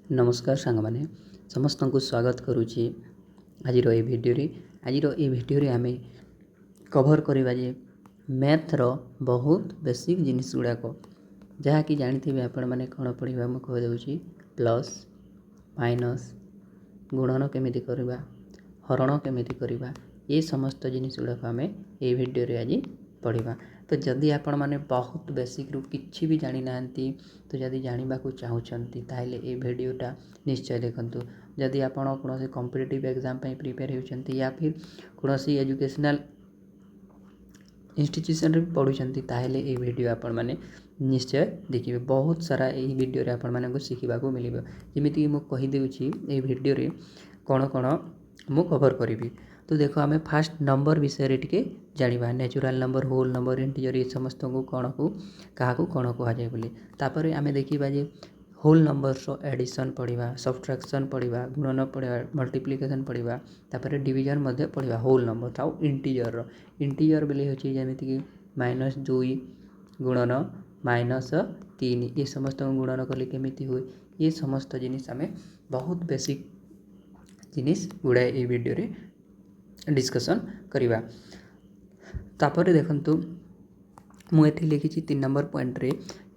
नमस्कार सांग मैंने समस्त को स्वागत करुच्ची आज भिडियो आम कभर करवा जे मैथ्र बहुत बेसिक जिनिस गुड़ाक जहाँकि जानी आपण मैंने कौन पढ़ा मुझे कहीदे प्लस माइनस गुणन केमी करवा हरण केमी करवा ये समस्त जिनिस गुड़ाक आम ये भिडियो आज पढ़ा। तो जदि आपण मैंने बहुत बेसिक रू किसी भी जानी ना तो जदि जानवा चाहूँगी ताहले ये भिडियोटा निश्चय देखंतु। जदि आपण कौन कॉम्पिटिटिव एग्जाम प्रिपेयर होती या फिर कौन एजुकेशनल इंस्टीट्यूशन रे पढ़ुंट ताहले ये वीडियो आपण मैंने निश्चय देखिए। बहुत सारा यही वीडियो आपण मानक शिखा मिले जमीक मुझे कहीदे ये वीडियो कौन कौन मु कवर करी। तो देखो आम फास्ट नंबर विषय टी जाना natural number whole number integer ये समस्त को कौन को क्या कौन कहुए बोली तापर आम देखा जे होल नंबर्स एडिशन पढ़ा सब्ट्रैक्शन पढ़ा गुणन पढ़ा मल्टीप्लिकेशन पढ़ा तापर डिवीजन पढ़ा होल नंबर आउ इंटीजर बोले होची जेमिति कि -2 गुणन -3 ये समस्त गुणन कले केमिति हुए ये समस्त जिनिस आम बहुत बेसिक जिनिस गुड़ाए ये वीडियो रे डिस्कसन करिवा। तापर देखंतु मुझे लिखी 3 नंबर पॉइंट रे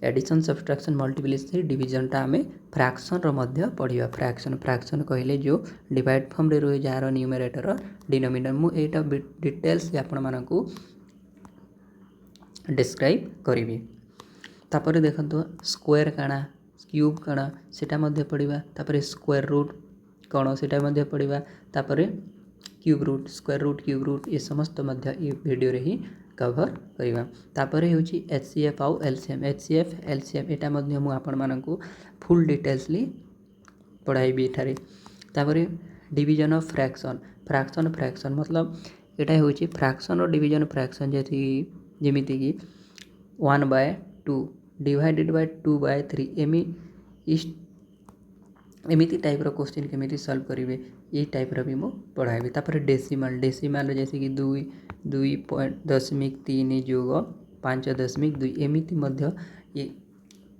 एडिशन सब्ट्रैक्शन मल्टीप्लिकेशन डिवीजन टा आम फ्रैक्शन पढ़ा। फ्रैक्शन कहले जो डिवाइड फॉर्म रे रहे जार न्यूमरेटर डिनोमिनेटर मुझे डिटेल्स आपण मानकू डिस्क्राइब करी। तापर देखंतु स्क्वायर काना क्यूब काना सेटा मध्य पढ़ा तापर स्क्वायर रूट कौन सेटा मध्य पढ़ा तापर cube root square root cube root ये समस्त मध्य ये वीडियो रे ही कवर करवा। तापर होची HCF आउ LCM HCF LCM एटा मध्य मु आपण मानकू फुल डिटेल्सली पढ़ाई एठारे। तापर डिवीजन ऑफ फ्रैक्शन मतलब एटा होची फ्रैक्शन और डिवीजन फ्रैक्शन जेमिति कि 1/2 डिवाइडेड बाय 2/3 एमिति टाइप रो क्वेश्चन केमिति सॉल्व करिवे ये टाइप रो भी मु पढ़ाइबे। तापर डेसिमल जैसे कि 2.3 जोग 5.2 एमिति मध्य ये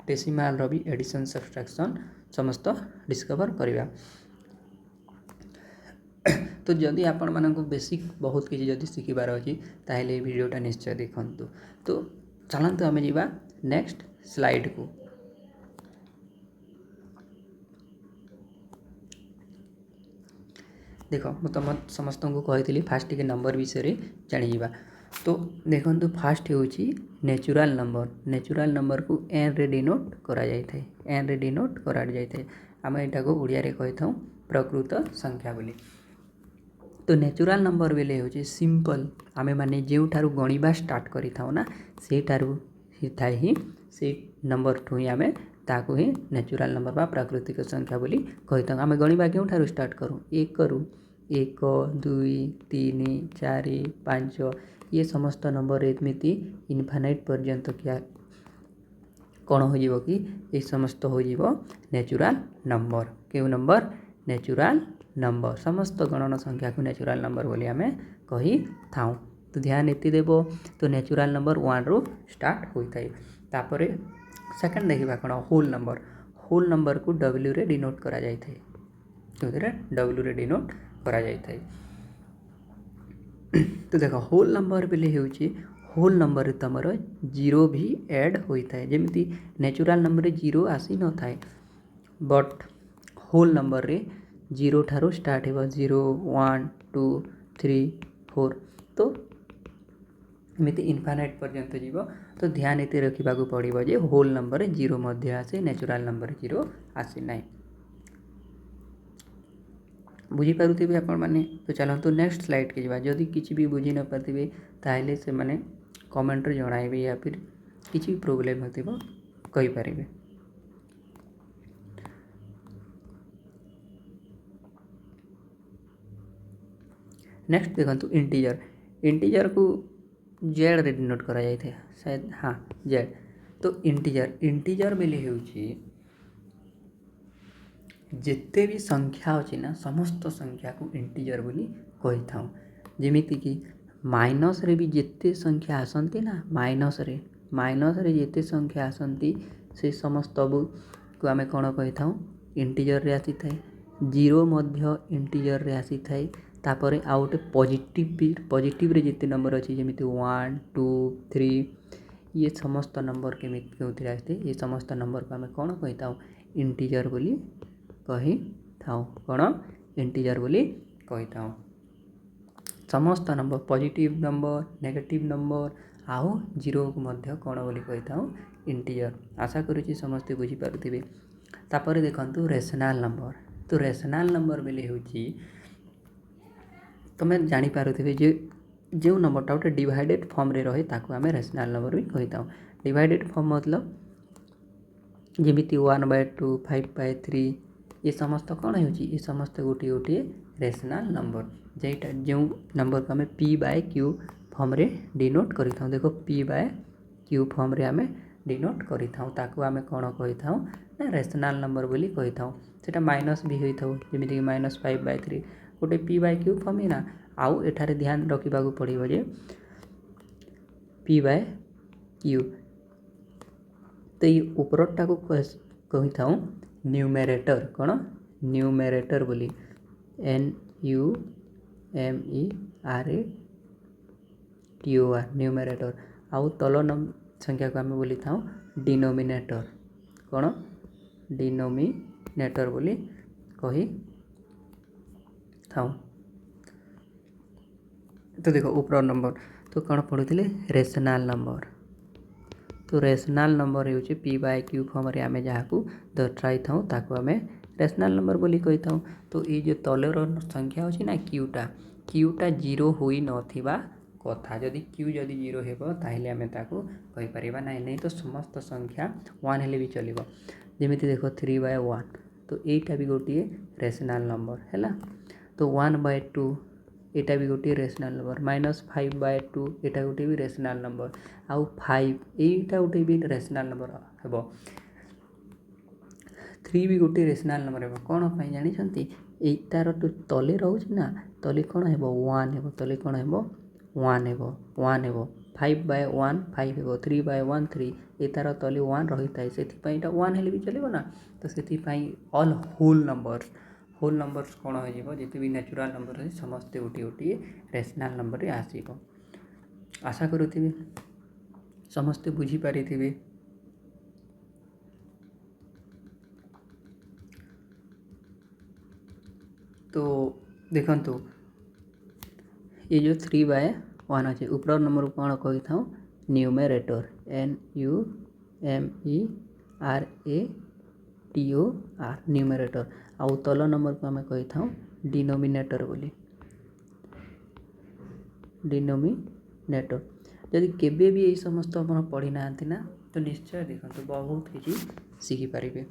डेसिमल रो भी एडिशन सब्ट्रैक्शन समस्त डिस्कवर करिवा। तो जदि आपण मानक बेसिक बहुत किसी जदि शिखिबार अछि ताहले वीडियोटा निश्चय देखंतु। तो चलंतु आमे जीवा नेक्स्ट स्लाइड को। देख मुझे तुम समस्त को कही फास्ट टी नंबर विषय जाना। तो देखो फास्ट हूँ नेचुरल नंबर को एन रे डिनोट करा जाय थाए एन रे डिनोट करा जाय थाए आम यहाँ को ओडिया रे कही था प्रकृत संख्या बोली। तो नेचुरल नंबर बेले हूँ सिंपल आम मैंने जो ठारू गणिबा स्टार्ट करी था ना से ठारू थाए ही से नंबर ठू ही आम ताकू ही नेचुरल नंबर बा प्राकृतिक संख्या बोली कही था। आम गणिबा क्यों ठारू स्टार्ट करूँ 1 2 3 4 5 ये समस्त नंबर एमती इनफाइनाइट पर्यंत क्या कौन हो कि ये समस्त हो नेचुरल नंबर क्यों नंबर नेचुरल नंबर समस्त गणन संख्या को नेचुरल नंबर बोली आम कही था। तो ध्यान ये देव तो नेचुरल नंबर 1 रु स्टार्ट होता है। तापर सेकंड देखा कौन होल नंबर को W रे डिनोट करा जाय थाए W रे डिनोट करा जाय थाए। तो देख होल नंबर बेले होल नंबर तुमर जीरो भी ऐड होता है जमी नेचुरल नंबर जीरो आसी न थाए बट होल नंबर रे जीरो ठारो स्टार्ट हो 0 1 2 3 4 तो एमती इनफाइनाइट पर्यंत जीव। तो ध्यान ये रखा पड़ो जे होल नंबर जीरो मध्य आसे नेचुरल नंबर जीरो आसे ना बुझीपारे आपण मैंने। तो चलते नेक्स्ट स्लाइड के जावा जदि किसी भी बुझी न पारे ताहले से माने कमेंट रे जणाइबे या फिर किसी भी प्रोब्लेम होतिबो कहि पारिबे। नेक्स्ट देखंतु इंटीजर को जेड रे डिनोट करा जाय थे शायद हाँ जेड। तो इंटीजर बेले होउची जिते भी संख्या अच्छी ना समस्त संख्या को इंटीजर बोली कही था। जेमिति कि माइनस रे भी जिते संख्या आसंती ना माइनस रे जिते संख्या आसंती से समस्त को आम कौन कही था ଇଣ୍ଟିଜର୍ରେ ଆସିଥାଏ, 0 ମଧ୍ୟ ଇଣ୍ଟିଜର୍ରେ ଆସିଥାଏ। ତାପରେ ଆଉ ଗୋଟେ ପଜିଟିଭରେ ଯେତେ ନମ୍ବର ଅଛି ଯେମିତି 1 2 3 ଇଏ ସମସ୍ତ ନମ୍ବର କେଉଁଥିରେ ଆସିଥାଏ, ଏ ସମସ୍ତ ନମ୍ବରକୁ ଆମେ କ'ଣ କହିଥାଉ, ଇଣ୍ଟିଜର୍ ବୋଲି କହିଥାଉ। କ'ଣ ଇଣ୍ଟିଜର୍ ବୋଲି କହିଥାଉ। ସମସ୍ତ number positive number, negative number ଆଉ 0କୁ ମଧ୍ୟ କ'ଣ ବୋଲି କହିଥାଉ, ଇଣ୍ଟିଜର୍। ଆଶା କରୁଛି ସମସ୍ତେ ବୁଝିପାରୁଥିବେ। ତାପରେ ଦେଖନ୍ତୁ ରେସନାଲ୍ ନମ୍ବର। ତ ରେସନାଲ୍ ନମ୍ବର ବୋଲି ହେଉଛି, ତୁମେ ଜାଣିପାରୁଥିବେ ଯେ ଯେଉଁ ନମ୍ବରଟା ଗୋଟେ ଡିଭାଇଡେଡ଼୍ ଫର୍ମରେ ରହେ ତାକୁ ଆମେ ରେସନାଲ୍ ନମ୍ବର ବି କହିଥାଉ। ଡିଭାଇଡେଡ଼୍ ଫର୍ମ ମତଲବ ଯେମିତି 1/2 5/3 ଏ ସମସ୍ତ କ'ଣ ହେଉଛି, ଏ ସମସ୍ତ ଗୋଟିଏ ରେସନାଲ୍ ନମ୍ବର, ଯେଉଁ ନମ୍ବରକୁ ଆମେ P/Q ଫର୍ମରେ ଡିନୋଟ୍ କରିଥାଉ। ଦେଖ P/Q ଫର୍ମରେ ଆମେ ଡିନୋଟ୍ କରିଥାଉ, ତାକୁ ଆମେ କ'ଣ କହିଥାଉ ନା ରେସନାଲ୍ ନମ୍ବର ବୋଲି କହିଥାଉ। ସେଇଟା ମାଇନସ୍ ବି ହୋଇଥାଉ, ଯେମିତିକି -5/3 ଗୋଟେ P/Q ଫର୍ମ ନା। ଆଉ ଏଠାରେ ଧ୍ୟାନ ରଖିବାକୁ ପଡ଼ିବ ଯେ P/Q, ତ ଏଇ ଉପରଟାକୁ କହିଥାଉ ନ୍ୟୁମେରେଟର। କ'ଣ ନ୍ୟୁମେରେଟର ବୋଲି, NUMERATOR ନ୍ୟୁମେରେଟର। ଆଉ ତଳ ସଂଖ୍ୟାକୁ ଆମେ ବୋଲିଥାଉ ଡିନୋମିନେଟର। କ'ଣ ଡିନୋମିନେଟର ବୋଲି କହିଥାଉ। ତ ଦେଖ ଉପର ନମ୍ବର ତ କ'ଣ ପଢ଼ୁଥିଲେ, ରେସନାଲ୍ ନମ୍ବର। ତ ରେସନାଲ୍ ନମ୍ବର ହେଉଛି P/Q ଫର୍ମରେ ଆମେ ଯାହାକୁ ଦର୍ଶାଇଥାଉ ତାକୁ ଆମେ ରେସନାଲ୍ ନମ୍ବର ବୋଲି କହିଥାଉ। ତ ଏଇ ଯେଉଁ ତଳର ସଂଖ୍ୟା ଅଛି ନା କ୍ୟୁଟା 0 ହୋଇନଥିବା କଥା। ଯଦି Q 0 ହେବ ତାହେଲେ ଆମେ ତାକୁ କହିପାରିବା ନାହିଁ ତ ସମସ୍ତ ସଂଖ୍ୟା 1 ହେଲେ ବି ଚଳିବ। ଯେମିତି ଦେଖ 3/1, ତ ଏଇଟା ବି ଗୋଟିଏ ରେସନାଲ୍ ନମ୍ବର ହେଲା। ତ 1/2 ଏଇଟା ବି ଗୋଟିଏ ରେସନାଲ୍ ନମ୍ବର, -5/2 ଏଇଟା ଗୋଟେ ବି ରେସନାଲ୍ ନମ୍ବର, ଆଉ 5 ଏଇଟା ଗୋଟେ ବି ରେସନାଲ୍ ନମ୍ବର ହେବ। 3 ବି ଗୋଟେ ରେସନାଲ୍ ନମ୍ବର ହେବ। କ'ଣ ପାଇଁ ଜାଣିଛନ୍ତି, ଏଇଟାର ତଳେ ରହୁଛି ନା, ତଳେ କ'ଣ ହେବ 1 ହେବ, ତଳେ କ'ଣ ହେବ 1 ହେବ 5/1 5 ହେବ, 3/1 3 ଏ ତା'ର ତଳେ 1 ରହିଥାଏ, ସେଥିପାଇଁ ଏଇଟା 1 ହେଲେ ବି ଚଳିବ ନା। ତ ସେଥିପାଇଁ ଅଲ୍ ହୋଲ୍ ନମ୍ବର୍ସ କ'ଣ ହୋଇଯିବ, ଯେତେ ବି ନ୍ୟାଚୁରାଲ୍ ନମ୍ବର ଅଛି ସମସ୍ତେ ଗୋଟିଏ ରେସନାଲ୍ ନମ୍ବରରେ ଆସିବ। ଆଶା କରୁଥିବେ ସମସ୍ତେ ବୁଝିପାରିଥିବେ। ତ ଦେଖନ୍ତୁ ये जो 3/1 ଅଛି, ଉପର ନମ୍ବରକୁ କ'ଣ କହିଥାଉ, ନ୍ୟୁମେରେଟର, NUMERATOR ନ୍ୟୁମେରେଟର। ଆଉ ତଳ ନମ୍ବରକୁ ଆମେ କହିଥାଉ ଡିନୋମିନେଟର ବୋଲି, ଡିନୋମିନେଟର। ଯଦି କେବେ ବି ଏଇ ସମସ୍ତ ଆପଣ ପଢ଼ି ନାହାନ୍ତି ନା, ତ ନିଶ୍ଚୟ ଦେଖନ୍ତୁ ବହୁତ କିଛି ଶିଖିପାରିବେ।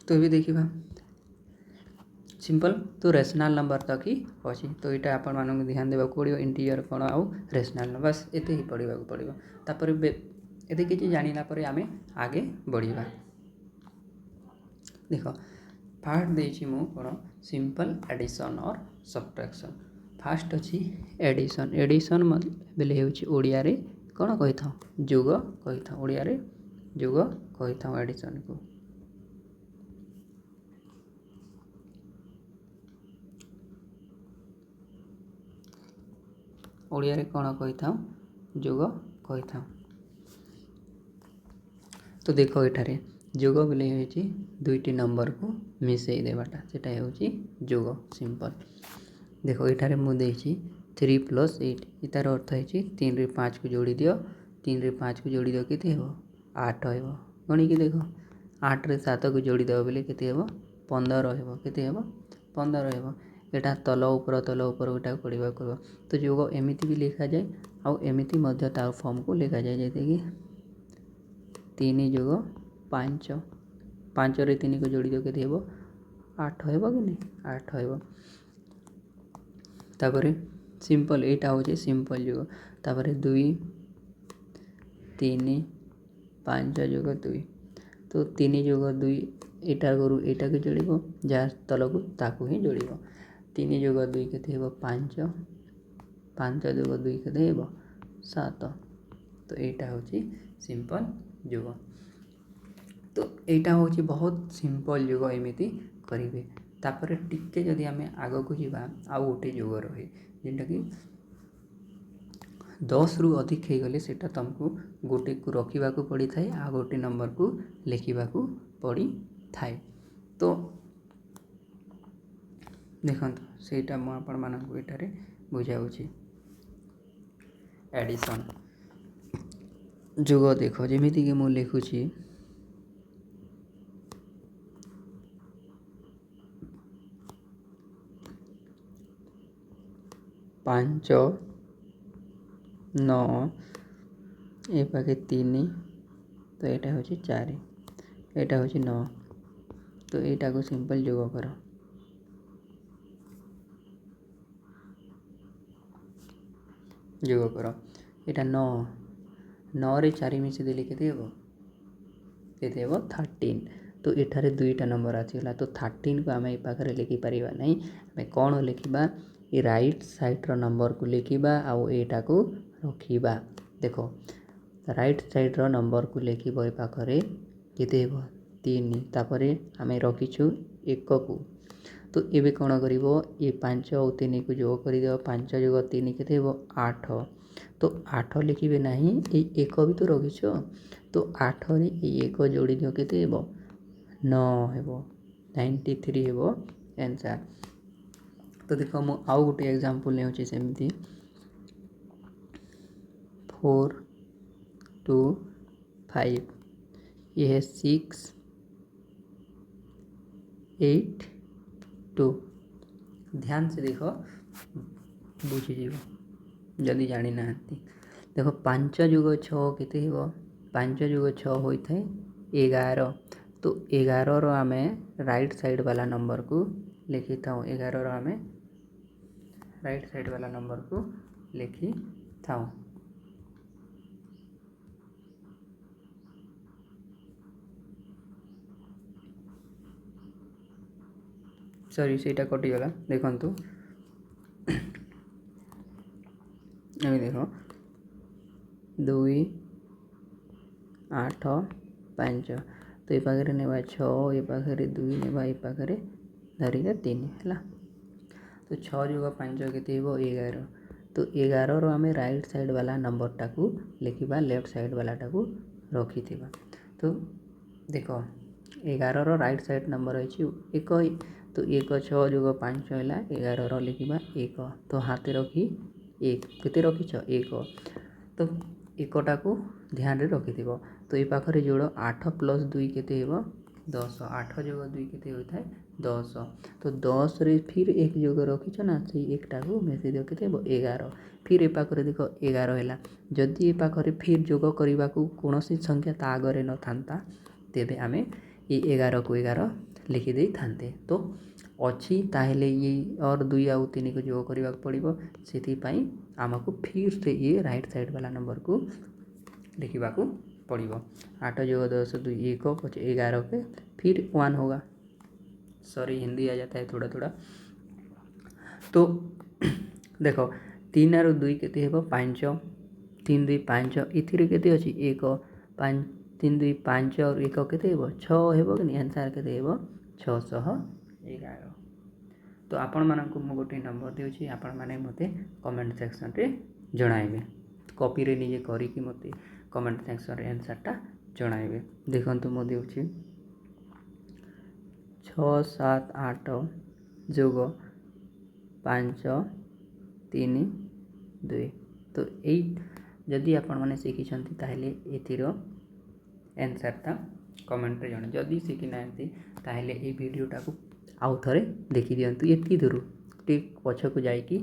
ତ ଏବେ ଦେଖିବା ସିମ୍ପଲ୍। ତ ରେସନାଲ୍ ନମ୍ବର ତକ ହିଁ ଅଛି, ତ ଏଇଟା ଆପଣମାନଙ୍କୁ ଧ୍ୟାନ ଦେବାକୁ ପଡ଼ିବ, ଇଣ୍ଟିଜର୍ କ'ଣ ଆଉ ରେସନାଲ୍ ନମ୍ବର, ବାସ୍ ଏତେ ହିଁ ପଢ଼ିବାକୁ ପଡ଼ିବ। ତାପରେ ଏତେ କିଛି ଜାଣିଲା ପରେ ଆମେ ଆଗେ ବଢ଼ିବା। ଦେଖ ଫାର୍ଷ୍ଟ ଦେଇଛି ମୁଁ କ'ଣ, ସିମ୍ପଲ୍ ଆଡ଼ିସନ୍ ଅର୍ ସବଟ୍ରାକ୍ସନ୍। ଫାର୍ଷ୍ଟ ଅଛି ଏଡ଼ିସନ୍। ଏଡ଼ିସନ୍ ବେଲେ ହେଉଛି ଓଡ଼ିଆରେ କ'ଣ କହିଥାଉ, ଯୋଗ କହିଥାଉ, ଓଡ଼ିଆରେ ଯୋଗ କହିଥାଉ ଏଡ଼ିସନ୍କୁ। ଓଡ଼ିଆରେ କ'ଣ କହିଥାଉ, ଯୋଗ କହିଥାଉ। ତ ଦେଖ ଏଠାରେ ଯୋଗ ବୋଲି ହେଉଛି ଦୁଇଟି ନମ୍ବରକୁ ମିଶାଇ ଦେବାଟା, ସେଟା ହେଉଛି ଯୋଗ, ସିମ୍ପଲ୍। ଦେଖ ଏଠାରେ ମୁଁ ଦେଇଛି 3 + 8, ଏଟାର ଅର୍ଥ ହେଉଛି 3ରେ 5କୁ ଯୋଡ଼ି ଦିଅ, 3ରେ 5କୁ ଯୋଡ଼ି ଦିଅ କେତେ ହେବ 8 ହେବ। ଗଣିକି ଦେଖ 8ରେ 7କୁ ଯୋଡ଼ି ଦେବ ବୋଲି କେତେ ହେବ 15 ହେବ, କେତେ ହେବ 15 ହେବ। ଏଇଟା ତଳ ଉପର ଏଟାକୁ ପଢ଼ିବାକୁ ହେବ। ତ ଯୋଗ ଏମିତି ବି ଲେଖାଯାଏ, ଆଉ ଏମିତି ମଧ୍ୟ ତା ଫର୍ମକୁ ଲେଖାଯାଏ, ଯେମିତିକି 3 + 5, 5ରେ 3କୁ ଯୋଡ଼ି ଦିଅ କେତେ ହେବ 8 ହେବ କି ନାହିଁ 8 ହେବ। ତାପରେ ସିମ୍ପଲ୍, ଏଇଟା ହେଉଛି ସିମ୍ପଲ୍ ଯୋଗ। ତାପରେ 2 3 5 + 2, ତ 3 + 2 ଏଇଟାକୁ ଯୋଡ଼ିବ, ଯାହା ତଳକୁ ତାକୁ ହିଁ ଯୋଡ଼ିବ। 3 + 2 କେତେ ହେବ 5, 5 + 2 କେତେ ହେବ 7। ତ ଏଇଟା ହେଉଛି ସିମ୍ପଲ୍ ଯୋଗ। तो यहाँ हूँ बहुत सिंपल जोग एमती करेंगे तापर टिके जदि आम आग को जावा आउ गोटे जोग रहे जेनटा कि 10 रु अधिक हो गले सेटा तुमको गोटे को रखा पड़ी थाए आ गोटे नंबर को लिखा पड़ी थाए। तो देखो सेटा मुझे बुझाऊँगी एडिशन जोग देख जमीती कि मुझे लिखुची 5 9 ए पाखे 3 तो यहाँ हूँ 4 यहाँ हूँ 9 तो यहाँ को सिंपल जोग कर यहाँ 9 रे 4 मिसेदेले केते हेबो 13 तो एठारे दुईटा नंबर आसीगला तो 13 को आम ए पाखे लिखिपर ना आम कौन लिखा ये राइट साइड रो नंबर को लिखा आउ एटा को रखा देख राइट साइड रो नंबर को लिखब ए पाखे केते हेबो 3 तापर आम रखीचु 1 को तो ये कौन कर ये 5 और 3 को जोग कर 5 जोग 3 केते हेबो 8 तो 8 लिखे ना ये 1 भी तो रखीच तो 8 रे 1 जोड़ी दियो केते हेबो 9 हेबो 93 हेबो आंसर। तो देख मु आउ गोटे एग्जांपल ने सेमती 4 2 5 ये है 6 8 2 ध्यान से देख बुझीज जदि जानी ना देख 5 जोग 6 केते हेबो 5 जोग 6 होता है 11 तो 11 रो आम राइट साइड वाला नंबर को लिखी था 11 रो आम राइट साइड वाला नंबर को लिखी था सॉरी सेटा कटिगला देखंतु देख 2 8 5 तो ये पाखे ने 6 ये पाखे 2 ने पाखे धरिका 3 है तो 6 जोग 5 के 11 तो 11 रो आम राइट साइड वाला नंबर टाकू लिखा लेफ्ट साइड वाला टाकू रखी थिबा तो देख 11 रो राइट साइड नंबर अच्छी 1 तो 1 6 जोग 5 है 11 रो लिखा 1 तो हाथ रखी 1 केते रखीच 1 तो 1 टाकू ध्यान रे रखी थिबो तो ये पाखरे जोड़ 8 प्लस 2 केते हेबो 10 8 जोग 2 केते होता है 10 तो 10 रे फिर 1 जोग रखीच ना से 1 टाकू मिसेई दियो केते हेबो 11 फिर ए पाखरे देख 11 है जदि ए पाखरे फिर जोग करने को कौन संख्या ता आगे न था तेबे आमे ये 11 को 11 लिखिदे थांते तो अच्छी ताहले ये और 2 आउ 3 को जोग करने पड़ो से आमको फिर से ये राइट साइड वाला नंबर को लिखा पड़ो 8 जोग 10 2 1 5 11 पे फिर 1 होगा सॉरी हिंदी आ जाता है थोड़ा थोड़ा तो देखो 3 आरु 2 केते हेबो 5 3 2 5 इथिरे केते अछि 1 5 3 2 5 और 1 केते हेबो 6 हेबो कि आंसर केते हेबो 611 तो आपण मानक मु गोटे नंबर देउछि आपण माने मते कमेंट सेक्शन रे जणाइबे कॉपी रे निजे करी कि मते कमेंट सेक्शन रे आंसर टा जणाइबे देखंतु मु देउछि 6 7 8 जोग 5 3 2 तो यही जदि आपण मैंने शिखी ताहले एथिरो आंसरटा कमेंट रे जणे जदि शिखी ना ताहले ए वीडियोटा को आउ थरे देखि दियंतु एति दूर टिक पछ को जाई कि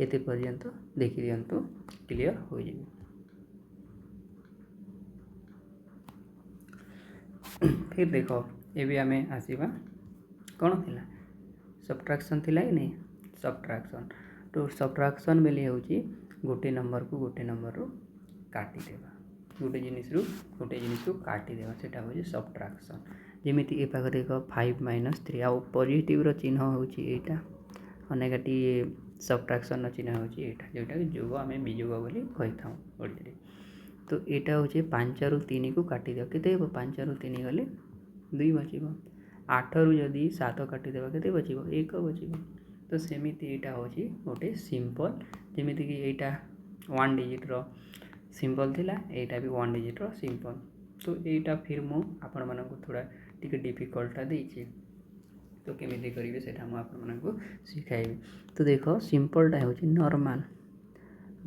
एते पर्यंत देखि दियंतु क्लियर हो जाए फिर देखो ये भी आमे आसीबा कौन थिला सब्ट्रैक्शन थिला कि नहीं सब्ट्रैक्शन तो सब्ट्रैक्शन बेले होची गोटे नंबर को गोटे नंबर रो काटी देबा गोटे जिनिस रू गोटे जिनिस को काटी देबा सेटा होची सब्ट्रैक्शन जेमिति ए पाख देख 5 - 3 आ पॉजिटिव रो चिन्ह होची एटा और नेगेटिव सब्ट्रैक्शन रो चिन्ह होची एटा जेटा कि जोग आमे बिजोग बोली कहि थाउ ओडिया तो एटा होची 5 रु 3 को काटी दियो केते 5 रु 3 गले दुई बचिब 8 रु जदि 7 काटिदेबा केते बचिब 1 बचिब। तो सेमिति एटा होची गोटे सिंपल जेमिति कि एटा 1 डिजिट्र सिंपल थिला एटा भी 1 डिजिट्र सिंपल। तो एटा फिर मु आपण मानकु थोड़ा टिके डिफिकल्टा देछि तो केमिति करिवे सेटा मु आपण मानकु सिखाइबी। तो देखो सिंपलटा होची नॉर्मल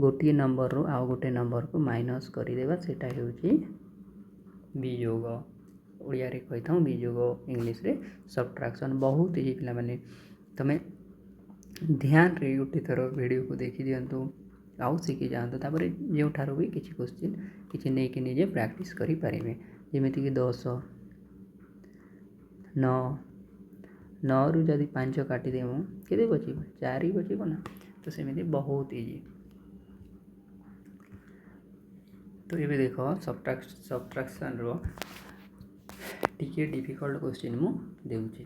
गोटे नंबर रु आउ गोटे नंबर को माइनस करदेवा सेटा होची वियोग ओडिया रे कहि थाउ वियोग इंग्लिश रे सब्ट्रैक्शन बहुत इजी पिला माने तमे ध्यान रे गोटे थर वीडियो को देखि दियंतु आउ शिखी जातु तापर जो ठारू भी किसी क्वेश्चन किसी नहीं कि निजे प्रैक्टिस करि पारिबे जेमिति कि 10 9 9 रु जदि 5 काटी देमु केते बचिबो 4 बचिबो ना। तो सेमिति बहुत इजी। तो ये देखो सब्ट्रैक्शन रो टिके डिफिकल्ट क्वेश्चन मु देउची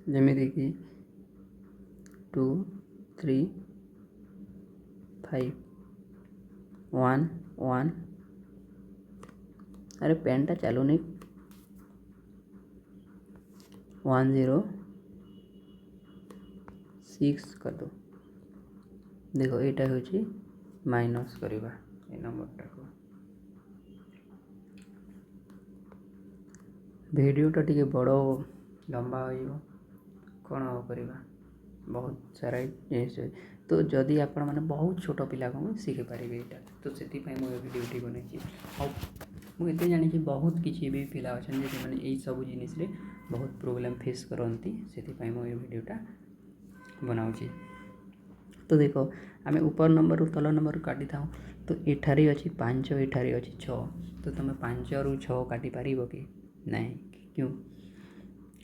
जेमिति कि 2 3 5 1 1 अरे पेनटा चालू नहीं 1 0 6 कर दो। देखो एटा होची माइनस करिबा ए नंबरटा को वीडियोटा टिके बड़ो लंबा हो कौन करिबा बहुत सारा जिनिस। तो जदि आपण माने बहुत छोट पिला को शिखि पारिबे एटा तो सेति पय मो वीडियोटी बनेछि आ मु एते जानि कि बहुत किछि भी पिला अछन जे माने एई सब जिनिस रे बहुत प्रॉब्लम फेस करंती सेति पय मो वीडियोटा बनाउछि। तो देखो आमे ऊपर नंबर रु तल नंबर काटी थाउ तो एठारी अछि 5 एठारी अछि 6 तो तमे 5 रु 6 काटी पारिबो कि नहीं क्यों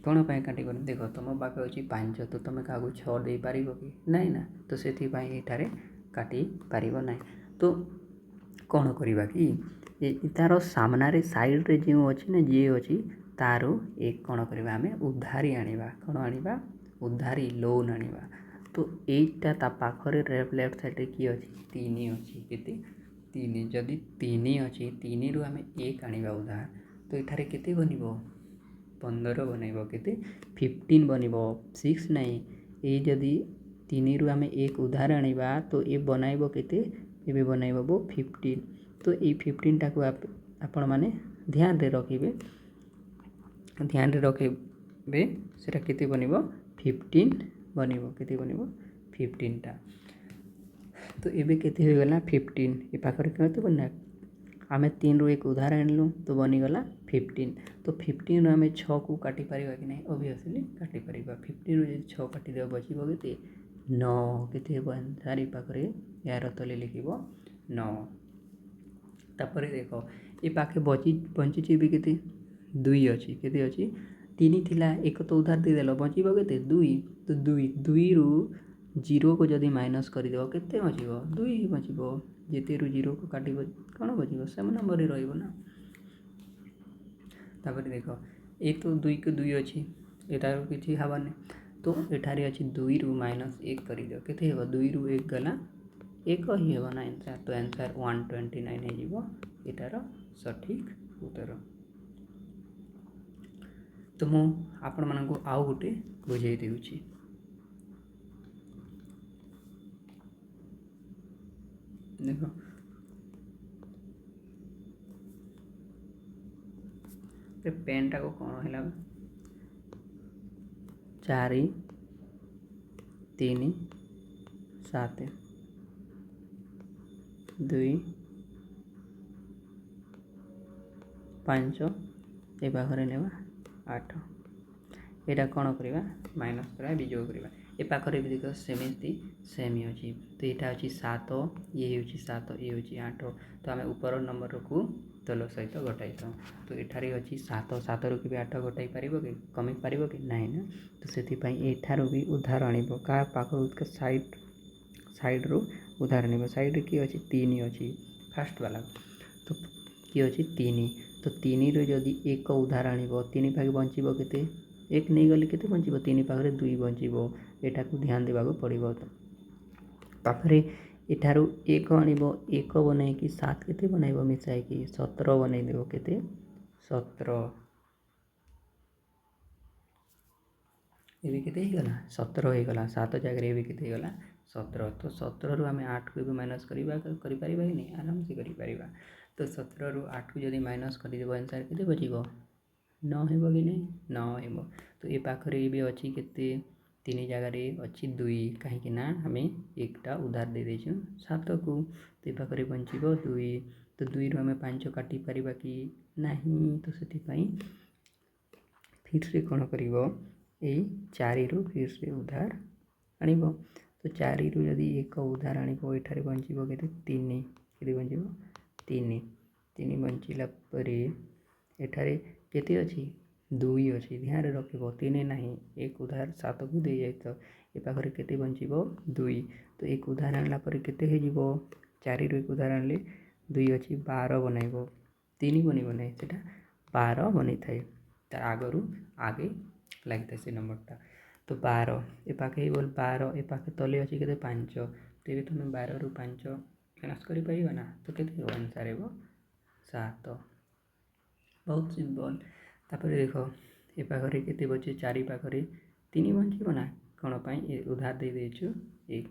कौन पाए काटी पार देखो तुम पाखे अच्छी 5 तो तुम क्या 6 दे पार कि नहीं ना। तो से ये काटी पार ना। तो कौन करवा कि तार सामना साइड रे जो अच्छी ना जी अच्छी तार एक कौन करवा आम उधारी आनिबा कौन आनिबा उधारी लोन आनिबा। तो यहीटा ता पाखरे लेफ्ट साइड रे किए अच्छी 3 अच्छी केते 3 जदि 3 अच्छी 3 रु आम 1 आनिबा उधार तो एठारे केते बनिबो 15 बनइब केते 15 बनइब 6 नहीं ये जदि 3 रु आम 1 उधार आनिबा तो ये बनइब केते ये बनइब 15। तो ये 15 टाको आपण माने ध्यान रे रखिबे सेटा केते बनिब 15 बनिब केते बनिब 15 टा। तो एबे केते हो गला 15 ए पाखरे केते बना आम 3 रु 1 उधार आनलु तो बनीगला 15। तो 15 रु आम 6 को काटी पारिबा कि नहीं ऑब्वियसली काटी पारिबा 15 रु 6 काटी देबो बचिबो केते 9 केते हेबो आंसर पाखरे यार तले लिखिबो 9। तापरे देखो ए पाखे बंची भी केते 2 अछि केते अछि 3 थिला एक तो उधार दे देलो बचिबो केते 2 तो 2 रु 0 को जदि माइनस कर देबो केते बचिबो 2 ही बचिबो जेते रु 0 को काटिबो कौन बचिबो सेम नंबर रहिबो ना। तापर देखो ए तो 2 को 2 अछि एटा किछि हबाने तो एठारे अछि 2 रु -1 करि दियो केते हेबो 2 रु 1 गला 1 ही हेबो ना आंसर। तो आंसर 129 हे जिवो एटार सठिक उत्तर। तो मु आपण मानकु आउ गुटे बुझाई देउछि देखो पेन टा को कौन है 4 3 7 2 5 ए पाखरे नेबा 8 एटा कौन करवा माइनस करवा विजोग करवा ए पाखरे भी देखो सेमिति सेम ही अछि। तो यहाँ अच्छी 7 ये हूँ 7 ये हूँ 8 तो आम ऊपर नंबर को तल सहित घटाई था। तो एठारे अच्छी 7 7 रु भी 8 घटाई पार कि कमी पार कि नहीं ना। तो से एठारू भी उधार आणव क्या पाख साइड रु उधार आण साइड रे किए अच्छी 3 अच्छी फास्ट वाला तो किए अच्छी 3 तो 3 रु जदि 1 उधार आणव 3 पाखे बचब के 1 नहीं गले के बचब 3 पाखे 2 बचब एटा को ध्यान देवा पड़ो। पाखरे एठारू 1 आणव 1 बनई कि 7 केते बनइब मिसाई कि 17 बनई देव केते 17 ଏବେ କେତେ ହେଇଗଲା 17 ହେଇଗଲା 7 ଜାଗାରେ ଏବେ କେତେ ହେଇଗଲା 17 ତ 17ରୁ ଆମେ 8କୁ ଏବେ ମାଇନସ୍ କରିପାରିବା କି ନାହିଁ ଆରାମସେ କରିପାରିବା ତ 17ରୁ 8କୁ ଯଦି ମାଇନସ୍ କରିଦେବ ଆନ୍ସର୍ କେତେ ବଚିବ 9 ହେବ କି ନାହିଁ 9 ହେବ ତ ଏ ପାଖରେ ଏବେ ଅଛି କେତେ 3 ଜାଗାରେ ଅଛି 2 କାହିଁକି ନା ଆମେ ଏକଟା ଉଧାର ଦେଇଦେଇଛୁ 7କୁ ତ ଏ ପାଖରେ ବଞ୍ଚିବ 2 ତ 2ରୁ ଆମେ 5 କାଟିପାରିବା କି ନାହିଁ ତ ସେଥିପାଇଁ ଫିର୍ସେ କ'ଣ କରିବ ଏଇ 4ରୁ ଫିର୍ସେ ଉଧାର ଆଣିବ ତ 4ରୁ ଯଦି 1 ଉଧାର ଆଣିବ ଏଠାରେ ବଞ୍ଚିବ କେତେ 3 କେତେ ବଞ୍ଚିବ 3 ବଞ୍ଚିଲା ପରେ ଏଠାରେ କେତେ ଅଛି 2 ଅଛି ଧ୍ୟାନରେ ରଖିବ 3 ନାହିଁ 1 ଉଧାର 7କୁ ଦେଇଯାଇଥାଉ ଏ ପାଖରେ କେତେ ବଞ୍ଚିବ 2 ତ 1 ଉଧାର ଆଣିଲା ପରେ କେତେ ହେଇଯିବ 4ରୁ 1 ଉଧାର ଆଣିଲେ 2 ଅଛି 12 ବନାଇବ 3 ବନିବ ନାହିଁ ସେଟା 12 ବନେଇଥାଏ ତା ଆଗରୁ ଆଗେ ଲାଗିଥାଏ ସେ ନମ୍ବରଟା ତ 12 ଏ ପାଖେ ହେଇଗଲ 12 ଏ ପାଖେ ତଲେ ଅଛି କେତେ 5 ତେବେ ତୁମେ 12ରୁ 5 ମାଇନସ୍ କରିପାରିବ ନା ତ କେତେ ହେବ ଆନ୍ସର୍ ହେବ 7 ବହୁତ ସିମ୍ପଲ୍ ତାପରେ ଦେଖ ଏ ପାଖରେ କେତେ ବଞ୍ଚେ 4 ପାଖରେ 3 ବଞ୍ଚିବ ନା କ'ଣ ପାଇଁ ଏ ଉଧାର ଦେଇଦେଇଛୁ 1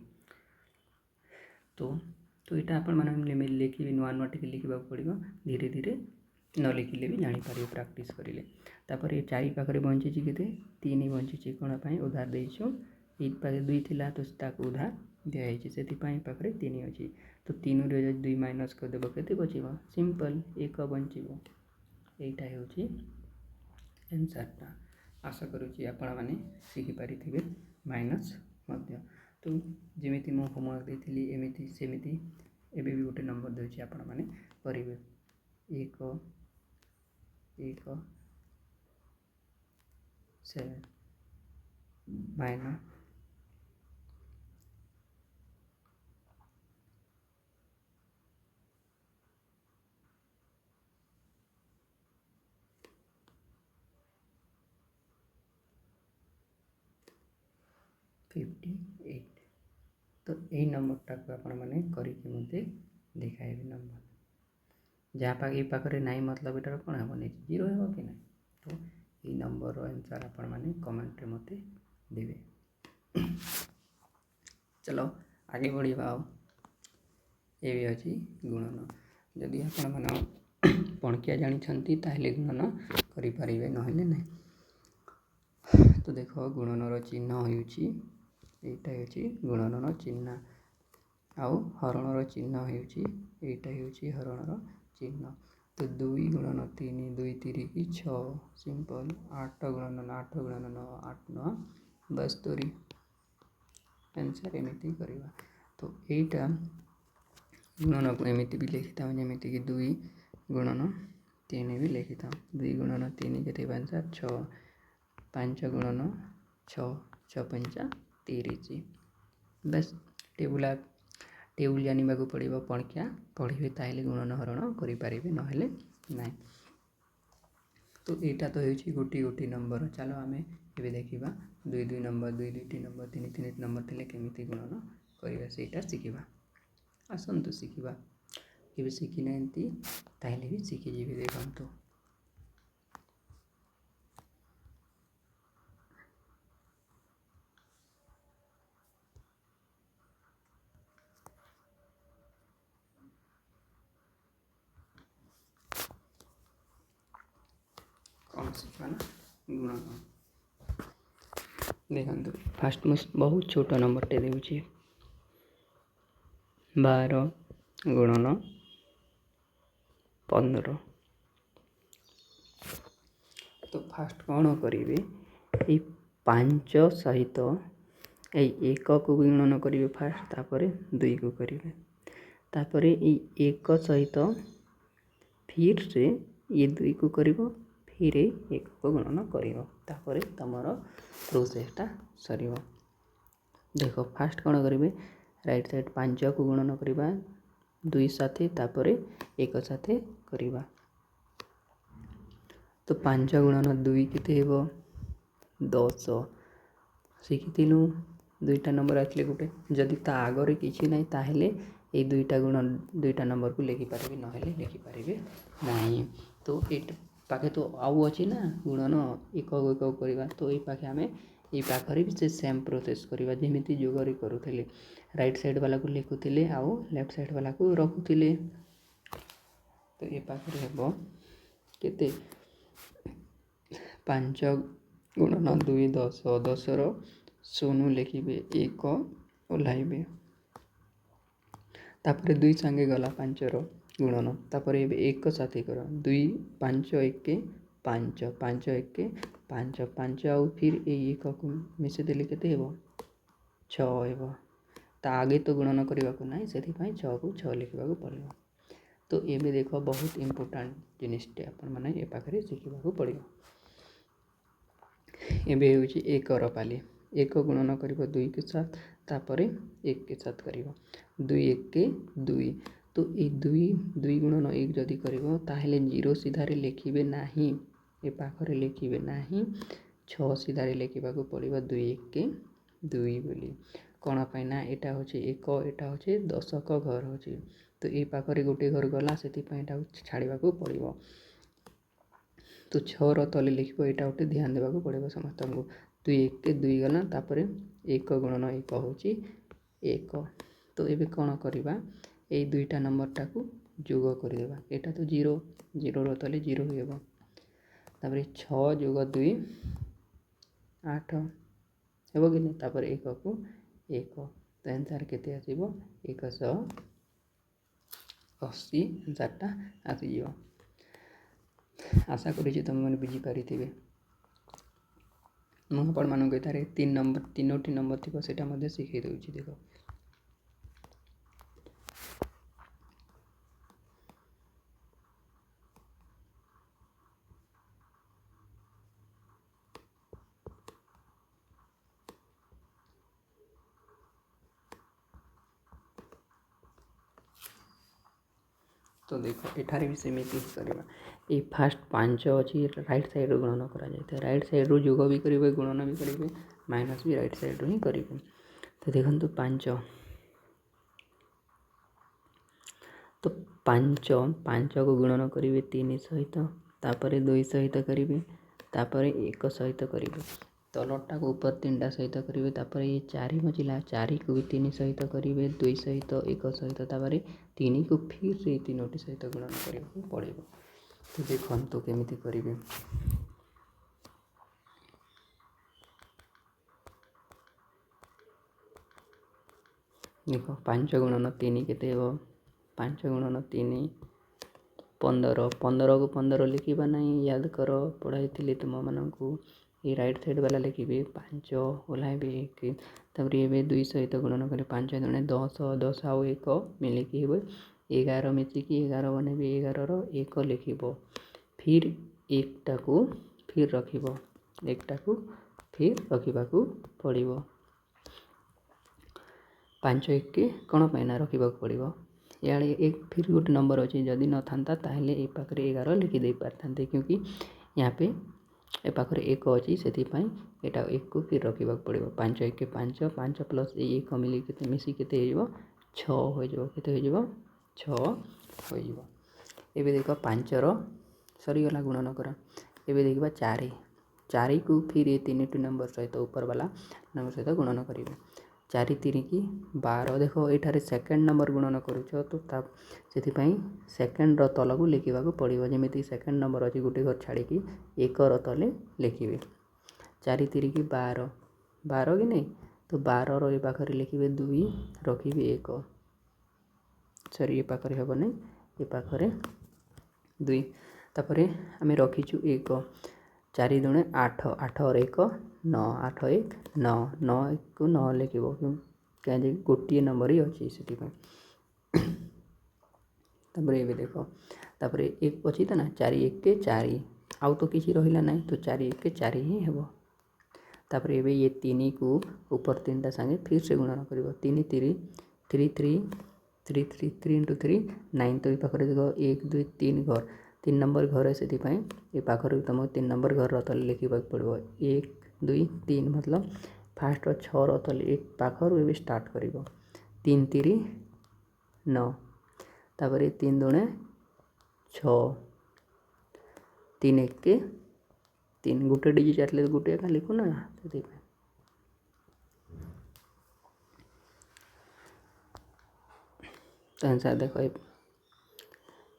ତ ଏଇଟା ଆପଣମାନେ ଲେଖିବେ ନୂଆ ଟିକେ ଲିଖିବାକୁ ପଡ଼ିବ ଧୀରେ ଧୀରେ ନ ଲେଖିଲେ ବି ଜାଣିପାରିବେ ପ୍ରାକ୍ଟିସ୍ କରିଲେ ତାପରେ 4 ପାଖରେ ବଞ୍ଚିଛି କେତେ 3 ବଞ୍ଚିଛି କ'ଣ ପାଇଁ ଉଧାର ଦେଇଛୁ ଏଇ ପାଖରେ 2 ଥିଲା ତ ତାକୁ ଉଧାର ଦିଆହେଇଛି ସେଥିପାଇଁ ପାଖରେ 3 ଅଛି ତ 3ରୁ ଯଦି 2 ମାଇନସ୍ କରିଦେବ କେତେ ବଞ୍ଚିବ ସିମ୍ପଲ୍ 1 ବଞ୍ଚିବ ଏଇଟା ହେଉଛି ଆନ୍ସର୍ଟା ଆଶା କରୁଛି ଆପଣମାନେ ଶିଖିପାରିଥିବେ ମାଇନସ୍ ମଧ୍ୟ ତ ଯେମିତି ମୁଁ ହୋମୱାର୍କ ଦେଇଥିଲି ଏମିତି ସେମିତି ଏବେ ବି ଗୋଟେ ନମ୍ବର ଦେଉଛି ଆପଣମାନେ କରିବେ 1 7 ମାଇନସ୍ 58 तो यही नंबरटा को आपण मैंने करके मते देखाइबे नंबर जहाँ पाक ये पाखे ना मतलब एटार कौन हे नहीं 0 हे कि ना तो ये नंबर आंसर आपण मैंने कमेंट मते देवे चलो आगे बढ़िया ये भी अच्छी गुणन जदि आपण मैंने पणकिया जानी ताहले गुणन करें ना तो देख गुणनर चिन्ह होटा गुणनर चिन्ह आउ हरणर चिन्ह होटा हरणर चिन्ह तो 2 गुणन 3 2 3 की 6 सिंपल 8 गुणन 8 गुणन 9 8 9 72 आंसर एमती करवा तो यहीटा गुणन को एमती भी लिखी था जमी कि 2 गुणन 3 भी लिखी था 2 गुणन 3 के आंसर 6 5 गुणन 6 6 5 30 बस टेबुल जानवा को पड़ो पणकिया पढ़े ताहले गुणन हरण करें ना तो यहाँ तो हो गोटी नंबर चलो आम ये देखा 2 2 नंबर 2 2 नंबर 3 3 नंबर थे केमी गुणन करवा से शिखा आसतु शिखा के शिखी ना ताहले भी शिखीजी देखु कौन शिखा ना गुणन देखो फास्ट मुझे बहुत छोट नंबर टे दूचे 12 गुणन 15 तो फास्ट कौन करेंगे ये 5 सहित ये 1 को गुणन करेंगे फास्ट तापर 2 को करेंगे तापर ये 1 सहित फिर से ये 2 को कर फिर 1 को गुणन कर तुम प्रोसेसटा सर देख फास्ट कौन करेंगे राइट साइड 5 को गुणन करवा 2 साथे तापर 1 साथे करवा तो 5 गुणन 2 केते 10 शिखिलु 2टा नंबर आसले गोटे जदि ता आगे किसी ना ताहले ये 2टा गुण 2टा नंबर को लिखिपारे ना लिखिपारे ना तो ପାଖେ ତ ଆଉ ଅଛି ନା ଗୁଣନ ଏକ କରିବା, ତ ଏଇ ପାଖେ ଆମେ ଏଇ ପାଖରେ ବି ସେ ସେମ୍ ପ୍ରୋସେସ୍ କରିବା ଯେମିତି ଯୋଗରେ କରୁଥିଲେ। ରାଇଟ୍ ସାଇଡ଼୍ ବାଲାକୁ ଲେଖୁଥିଲେ ଆଉ ଲେଫ୍ଟ ସାଇଡ଼୍ ବାଲାକୁ ରଖୁଥିଲେ। ତ ଏ ପାଖରେ ହେବ କେତେ 5 ଗୁଣନ 2 10, 10ର 0 ଲେଖିବେ, 1 ଓହ୍ଲାଇବେ। ତାପରେ 2 ସାଙ୍ଗେ ଗଲା 5ର ଗୁଣନ, ତାପରେ ଏବେ 1 ସାଥେ କର 2 5 1 5 5 1 5 5 ଆଉ ଫିର୍ ଏଇ 1କୁ ମିଶେଇଦେଲେ କେତେ ହେବ 6 ହେବ। ତା ଆगे ତ ଗୁଣନ କରିବାକୁ ନାହିଁ, ସେଥିପାଇଁ 6କୁ 6 ଲେଖିବାକୁ ପଡ଼ିବ। ତ ଏବେ ଦେଖ ବହୁତ ଇମ୍ପୋର୍ଟାଣ୍ଟ ଜିନିଷଟେ ଆପଣମାନେ ଏ ପାଖରେ ଶିଖିବାକୁ ପଡ଼ିବ। ଏବେ ହେଉଛି 1ର ପାଲି। 1 ଗୁଣନ କରିବ 2 କେ ସାଥ, ତାପରେ 1 କେ ସାଥ କରିବ 2 1 2। ତ ଏଇ 2 ଗୁଣନ 1 ଯଦି କରିବ ତାହେଲେ 0 ସିଧାରେ ଲେଖିବେ ନାହିଁ, ଏ ପାଖରେ ଲେଖିବେ ନାହିଁ, 6 ସିଧାରେ ଲେଖିବାକୁ ପଡ଼ିବ 2 1 2 ବୋଲି। କ'ଣ ପାଇଁ ନା ଏଇଟା ହେଉଛି 1, ଏଇଟା ହେଉଛି ଦଶକ ଘର ହେଉଛି, ତ ଏଇ ପାଖରେ ଗୋଟେ ଘର ଗଲା, ସେଥିପାଇଁ ଏଇଟାକୁ ଛାଡ଼ିବାକୁ ପଡ଼ିବ। ତ 6ର ତଳେ ଲେଖିବ, ଏଇଟା ଗୋଟେ ଧ୍ୟାନ ଦେବାକୁ ପଡ଼ିବ ସମସ୍ତଙ୍କୁ। 2 1 2 ଗଲା, ତାପରେ 1 ଗୁଣନ 1 ହେଉଛି 1। ତ ଏବେ କ'ଣ କରିବା, ଏଇ ଦୁଇଟା ନମ୍ବରଟାକୁ ଯୋଗ କରିଦେବା। ଏଇଟା ତ 0, 0ର ତଳେ 0 ହେବ, ତାପରେ 6 ଯୋଗ 2 8 ହେବ କି ନାହିଁ, ତାପରେ 1କୁ 1, ତ ଆନ୍ସର୍ କେତେ ଆସିବ 180 ଆନ୍ସର୍ଟା ଆସିଯିବ। ଆଶା କରୁଛି ତୁମେମାନେ ବୁଝିପାରିଥିବେ। ମୁଁ ଆପଣମାନଙ୍କୁ ଏଠାରେ 3ଟି ନମ୍ବର ଥିବ, ସେଇଟା ମଧ୍ୟ ଶିଖାଇ ଦେଉଛି। ଦେଖ ତ ଦେଖ ଏଠାରେ ବି ସେମିତି କରିବା। ଏଇ ଫାର୍ଷ୍ଟ 5 ଅଛି, ରାଇଟ୍ ସାଇଡ଼୍ରୁ ଗୁଣନ କରାଯାଇଥାଏ, ରାଇଟ୍ ସାଇଡ଼୍ରୁ ଯୋଗ ବି କରିବେ, ଗୁଣନ ବି କରିବେ, ମାଇନସ୍ ବି ରାଇଟ୍ ସାଇଡ଼୍ରୁ ହିଁ କରିବେ। ତ ଦେଖନ୍ତୁ 5, ତ 5କୁ ଗୁଣନ କରିବେ 3 ସହିତ, ତାପରେ 2 ସହିତ କରିବେ, ତାପରେ 1 ସହିତ କରିବେ, ତଲଟାକୁ ଉପର 3ଟା ସହିତ କରିବେ, ତାପରେ ଏ 4 ବଞ୍ଚିଲା, 4କୁ ବି 3 ସହିତ କରିବେ, 2 ସହିତ 1 ସହିତ, ତାପରେ 3କୁ ଫିର୍ ସେଇ 3ଟି ସହିତ ଗୁଣନ କରିବାକୁ ପଡ଼ିବ। ତ ଦେଖନ୍ତୁ କେମିତି କରିବେ। ଦେଖ 5 ଗୁଣନ 3 କେତେ ହେବ, 5 ଗୁଣନ 3 15, 15କୁ 15 ଲେଖିବା ନାହିଁ, ୟାଦ କର, ପଢ଼ାଇଥିଲି ତୁମମାନଙ୍କୁ। ଏ ରାଇଟ୍ ସାଇଡ଼୍ ବାଲା ଲେଖିବେ 5 ଓହ୍ଲାଇବେ 1, ତାପରେ ଏବେ 2 ସହିତ ଗୁଣନ କଲେ 5 ଦୁଣେ 10, 10 ଆଉ 1 ମିଳିକି ହେବ 11, ମିଶିକି 11 ବନେଇବେ, 11ର 1 ଲେଖିବ, ଫିର୍ 1ଟାକୁ ଫିର୍ ରଖିବ, 1ଟାକୁ ଫିର୍ ରଖିବାକୁ ପଡ଼ିବ। 5 1 କ'ଣ ପାଇଁ ନା ରଖିବାକୁ ପଡ଼ିବ, ଇଆଡ଼େ 1 ଫିର୍ ଗୋଟେ ନମ୍ବର ଅଛି, ଯଦି ନଥାନ୍ତା ତାହେଲେ ଏ ପାଖରେ 11 ଲେଖିଦେଇ ପାରିଥାନ୍ତେ, କ୍ୟୁଁକି यहाँ पे ଏ ପାଖରେ 1 ଅଛି, ସେଥିପାଇଁ ଏଇଟା 1କୁ ଫିର୍ ରଖିବାକୁ ପଡ଼ିବ। 5 1 5, 5 ପ୍ଲସ୍ 1 ମିଶି କେତେ ହେଇଯିବ 6 ହୋଇଯିବ, କେତେ ହୋଇଯିବ 6 ହୋଇଯିବ। ଏବେ ଦେଖ 5ର ସରିଗଲା ଗୁଣନ କର। ଏବେ ଦେଖିବା 4କୁ ଫିର୍ ଏ 3ଟି ନମ୍ବର ସହିତ ଉପରବାଲା ନମ୍ବର ସହିତ ଗୁଣନ କରିବେ। 4 3 12, ଦେଖ ଏଠାରେ ସେକେଣ୍ଡ ନମ୍ବର ଗୁଣନ କରୁଛ, ତ ସେଥିପାଇଁ ସେକେଣ୍ଡର ତଳକୁ ଲେଖିବାକୁ ପଡ଼ିବ, ଯେମିତି ସେକେଣ୍ଡ ନମ୍ବର ଅଛି ଗୋଟେ ଘର ଛାଡ଼ିକି 1ର ତଳେ ଲେଖିବେ। 4 3 12, 12 କି ନାହିଁ, ତ 12ର ଏ ପାଖରେ ଲେଖିବେ 2, ରଖିବେ 1, ସରି ଏ ପାଖରେ ହେବ ନାହିଁ, ଏ ପାଖରେ 2, ତାପରେ ଆମେ ରଖିଛୁ 1, 4 ଦୁଣେ 8, 8ର 1 9, 8 1 9, 9କୁ 9 ଲେଖିବ, କାହିଁକି ଗୋଟିଏ ନମ୍ବର ହିଁ ଅଛି ସେଥିପାଇଁ। ତାପରେ ଏବେ ଦେଖ, ତାପରେ 1 ଅଛି ତ ନା, 4 1 4, ଆଉ ତ କିଛି ରହିଲା ନାହିଁ, ତ 4 1 4 ହିଁ ହେବ। ତାପରେ ଏବେ ଏ 3କୁ ଉପର 3ଟା ସାଙ୍ଗେ ଫିର୍ ସେ ଗୁଣନ କରିବ, 3 3 3 3 3 3 3 × 3 9, ତ ଏ ପାଖରେ ଦେଖ 1 2 3 ଘର, 3 ନମ୍ବର ଘର, ସେଥିପାଇଁ ଏ ପାଖରେ ତୁମକୁ 3 ନମ୍ବର ଘରର ତଳେ ଲେଖିବାକୁ ପଡ଼ିବ, 1 2 3, ମତଲବ ଫାର୍ଷ୍ଟର 6ର ତଳେ ଏ ପାଖରୁ ଏବେ ଷ୍ଟାର୍ଟ କରିବ, 3 3 9, ତାପରେ 3 ଦୁଣେ 6, तीन एक के तीन गोटे डिजिट आटले गोटे एका लिखु ना से आंसर देखो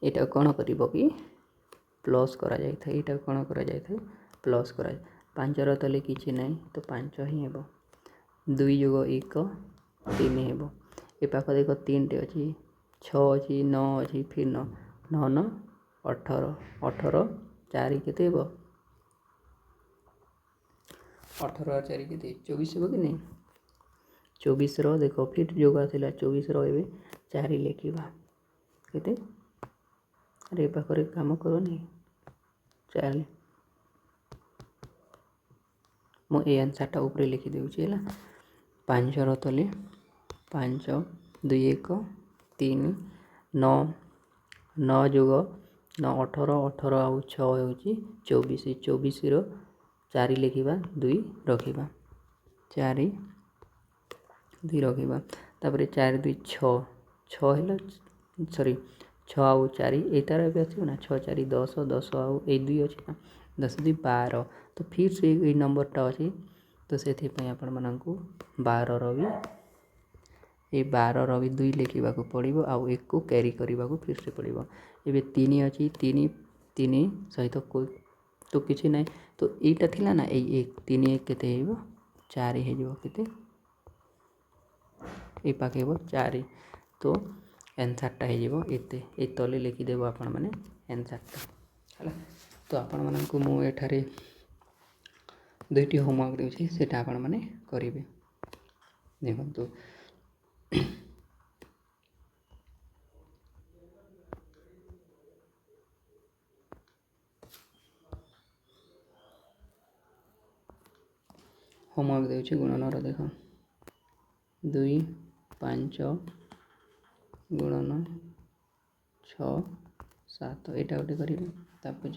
यहाँ कौन कर प्लस करा कौन करा प्लस करा पांचर तले किसी ना तो 5 ही हे 2 + 1 3 हे ए पाख देख 3 टे अच्छी 6 अच्छी 9 अच्छी फिर 9 9 9 18 18 4 केते हे 18 4 केते 24 हे कि नहीं 24 रो देखो फिर जो आसला 24 रो ए 4 लिखा केते अरे पाखरे काम करनी 4 मुझे आंसरटा ऊपर लिखिदे है 5 रो तले 5 2 1 3 9 9 जोग 9 18 18 आउ 6 हो 24 24 रो 4 लिखा 2 रखा 4 2 रखा तापर 4 2 6 6 है सॉरी 6 आउ 4 एटार भी आसो ना 6 4 10 10 आउ 2 अच्छे ना 10 2 12 तो फिर से ये नंबरटा अच्छी तो से आपण मानू 12 भी ये 12 भी 2 लिखा पड़ो आउ 1 को कैरी करने को फिर से पड़ो ये 3 अच्छी 3 3 सहित तो किसी ना तो यहीटा थिला ना ये 1 3 1 केते 4 होते ये पाखे 4 तो आंसरटा होते तले लिखिदेव आपण मैंने आंसरटा है तो आपण मानू मुझे 2टी होमवर्क दूसरी से आपण मैंने करेंगे देखो होमवर्क दूसरी गुणन देख 2 5 गुणन 6 7 यहाँ गोटे करेंगे तापर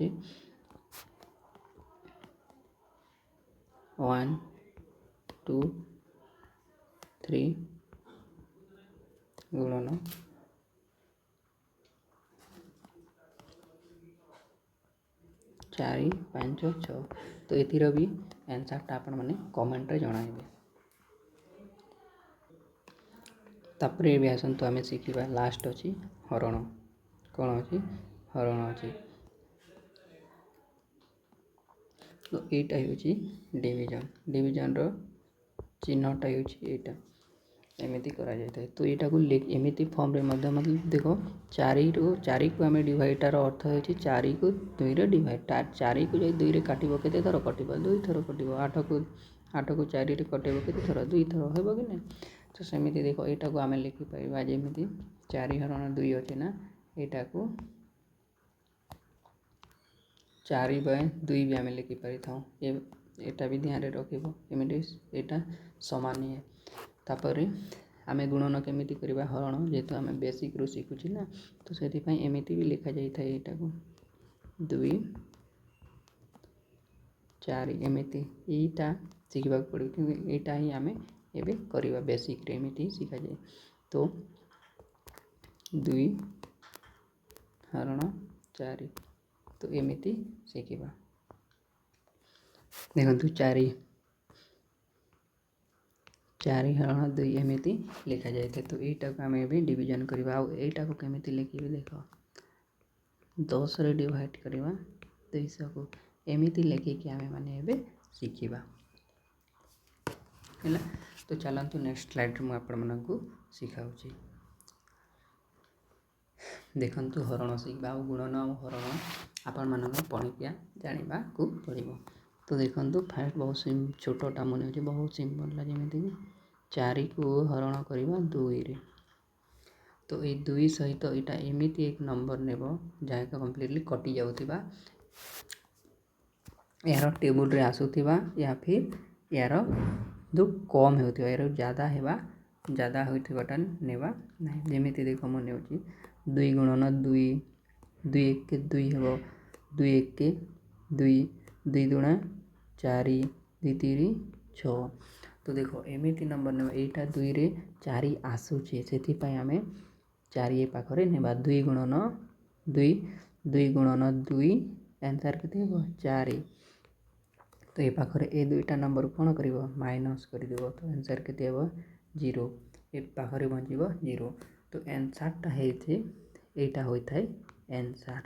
1 2 3 गुणन 4 5 6 तो एथिर भी आंसरटा आपण मैंने कमेंट रे जणाइबे तापर भी आसतु आम शिखा लास्ट अच्छी हरण कौन अच्छी हरण अच्छी तो यहीटा हूँ डिविजन डिविजन रो चिन्हटा होता एमती करा जाए तो यहाँ को एमती फॉर्म रे मतलब देख 4 को आम डिवाइडर अर्थ हो 4 को 2 रे डिवाइड 4 को जो 2 रे काटब के थर कट 2 थर कट 8 को 4 रे कटेब के थर 2 थर हो कि नहीं तो सेमती देख यहाँ को आम लिखिपर जमी 4 हरण 2 अच्छे ना यहाँ को 4/2 भी आम लिखिपारि था यहाँ भी ध्यान रखिब एमती यहाँ सामान है तापर आम गुणन केमी करवा हरण जेहेतु आम बेसिक रू शिखुची ना तो से एमती भी लिखा जाए यहाँ को 2 4 एमती यहीटा शिखा पड़ो क्योंकि यहाँ ही आम एवं करवा बेसिक एमती शिखा जाए तो 2 हरण 4 तो एमती शिखा देखो 4 हरण 2 एमती लिखा जाए तो यहाँ को आम भी डिविजन करवा यहाँ को केमी लिखे देख 10 रे डिवाइड करवा 200 को एमती लिखिकी आम मैंने शिखा है तो चलतु नेक्स्ट स्लाइड में आपको शिखाऊँ देखु हरण शिखा गुणन और हरण आपण मान पणिकिया जाना को पड़ो तो देखो फास्ट बहुत छोटा मन हो बहुत सिंपल जमी 4 को हरण करवा 2 रे तो ये 2 सहित यहाँ एमती एक नंबर नेब जहाँ कम्प्लीटली कटि जाऊा यार टेबुल रे आसूथिबा या फिर यार जो कम होता यार ज़्यादा होता नेबा ना जमी देख मन हो 2 गुणन 2 2 1 के 2 हे 2 1 के 2 2 दुणा 4 2 3 6 तो देख एमती नंबर ने यहाँ 2 रे 4 आसूचे से आम 4 ये पाखरे नेबा 2 गुणन 2 2 गुणन 2 आंसर केते हेबो 4। तो ये पाखरे ए दुईटा नंबर कोण करिवो माइनस कर देबो तो आंसर केते हेबो 0। ए पाखरे बंचिबो 0। तो आंसरटा हेथे एटा होइथाय आंसर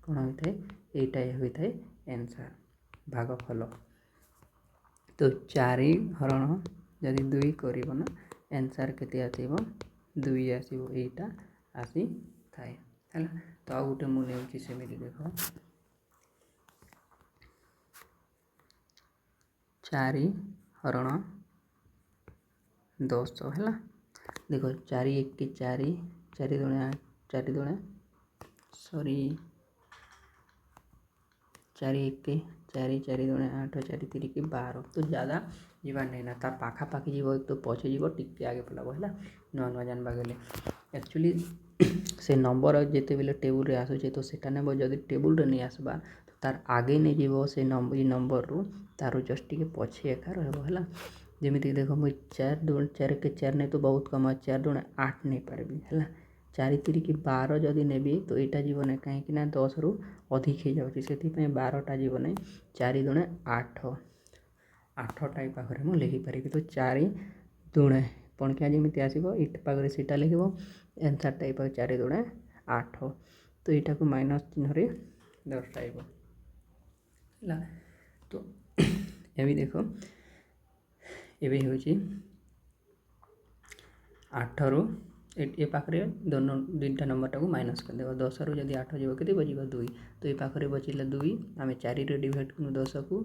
कोण होइथाय एटा होइथाय आंसर भागफल। तो 4 हरण जदि 2 करिवो ना आंसर केते आसीबो 2 आसीबो एटा आसी थाए हला। तो आ गुटे मु नेउची सेमिति देखो 4 हरण 10 है। देखो 4 1 की 4 4 दुणे 4 दुणे सॉरी 4 1 के 4 4 दुणे 8 4 3 की 12। तो ज़्यादा जीवार नहीं ना तार पाखापाखि जीव तो पछे जीव टिके आगे पलाब है नुआ नुआ जानवा गले एक्चुअली से नंबर जिते बेले टेबुल रे आसुचे तो सेटा नेब जदि टेबुल रे नहीं आसबा तो तार आगे नहीं जीव से नंबर रु तार जस्ट टिके पछे एका रहबो है। जमीती देखो मुझे 4 दुणे 4 के 4 नहीं तो बहुत कम 4 दुणे 8 नहीं पारबी है। 4 3 की 12 जदि नेबी तो यहाँ जीवन कहीं 10 रु अधिक हो जाऊँगी से 12टा जीवन 4 दुणे 8 8टा ये पाखे मुझे लिखिपारि। तो 4 दुणे पणकिया जमी आसो ये पाखे सीटा लिख आंसरटा ये 4 दुणे 8। तो यहाँ को माइनस चिन्ह दर्शाइब है। तो ये देख ये हूँ 8 रु ए पाखे दोनों दुईटा नंबरटा को माइनस करदेव 10 रु जब 8 जीव के बच 2। तो ये पाखे बचिला 2 आम 4 रे डिवाइड करूँ 10 को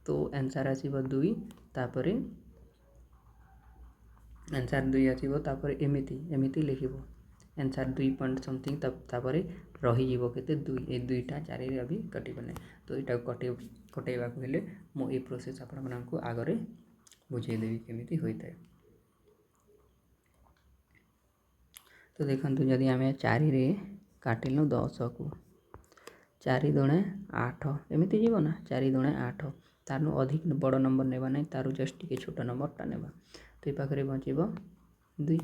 तो आंसर आसब 2 तापर आंसर 2 आसब तापर एमती एमती लिखब आंसर 2 पॉइंट समथिंग तापर रही के 2 ये 2टा 4 अभी कटबना। तो यहाँ कटेवा मुझे प्रोसेस आपण आगे बुझेदेवी केमी होता है। तो देखो जदि आम 4 रे काटिलु 10 को 4 दुणे 8 एमती जीव ना 4 दुणे 8 तार अधिक बड़ नंबर नेबा ना तार जस्ट टिके छोट नंबरटा नेबा। तो ये पाखे बचब 2।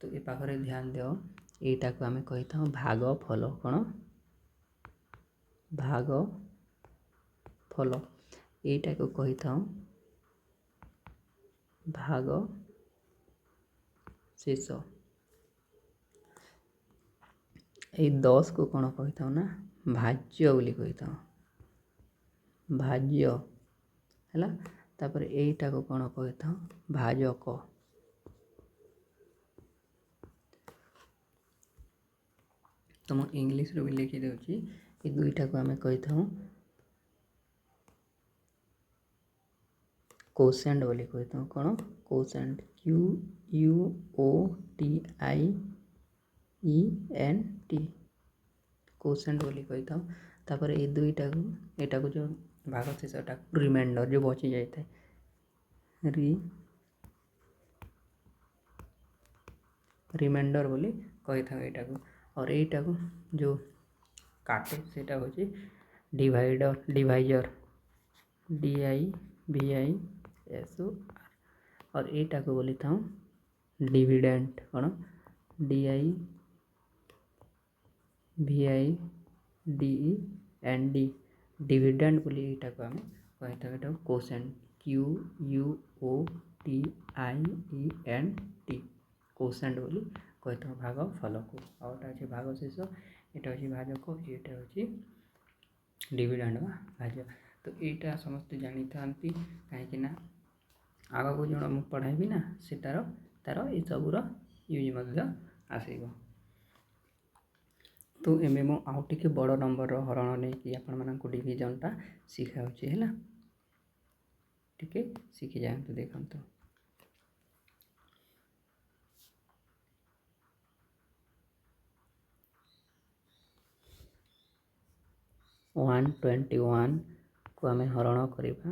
तो ये पाखे ध्यान दियो यहाँ को आम कही था भागफल कौन भागफल यहाँ को कही था भाग शेष। ये 10 को कौन कही था ना भाज्य बोली कही था भाज्य है। तापर एटा को कौन कही था भाजक। तो मैं इंग्लिश रो भी लिखी दूची ये दुईटा को आम कही था कोसेंट बोली कही था कौन कोसेंट QUOTIENT कोसेंट बोली कही था। तापर ये दुईटा को यहाँ को जो भाग शेषटा रिमाइंडर जो बची जाए रिमाइंडर बोली कही था यहाँ को। और यहाँ को जो काटे सेटा हूँ डिवाइडर डिवाइजर DIVISOR। और यहाँ को बोली था डिविडेंट कौन DIVIDEND डिविडेंट बोली यहाँ को आम कही था यहाँ कोसेंट QUOTIENT कोसेंट बोली कही था भागफल को। आउटा अच्छे भाग शेष यहाँ हूँ भाजक यहाँ हूँ डिविडेंड बा भाज्य। तो यहाँ समस्ते जानी था कहीं आग को जो मुझे पढ़ाइबी ना से तार ये सबूर यूज आसब। तो एम मु आउ टिके बड़ नंबर हरण नहीं कि आपण मानक डिविजनटा शिखाऊँगी है टिके शिखी जातु। देखो 121 को आम हरण करवा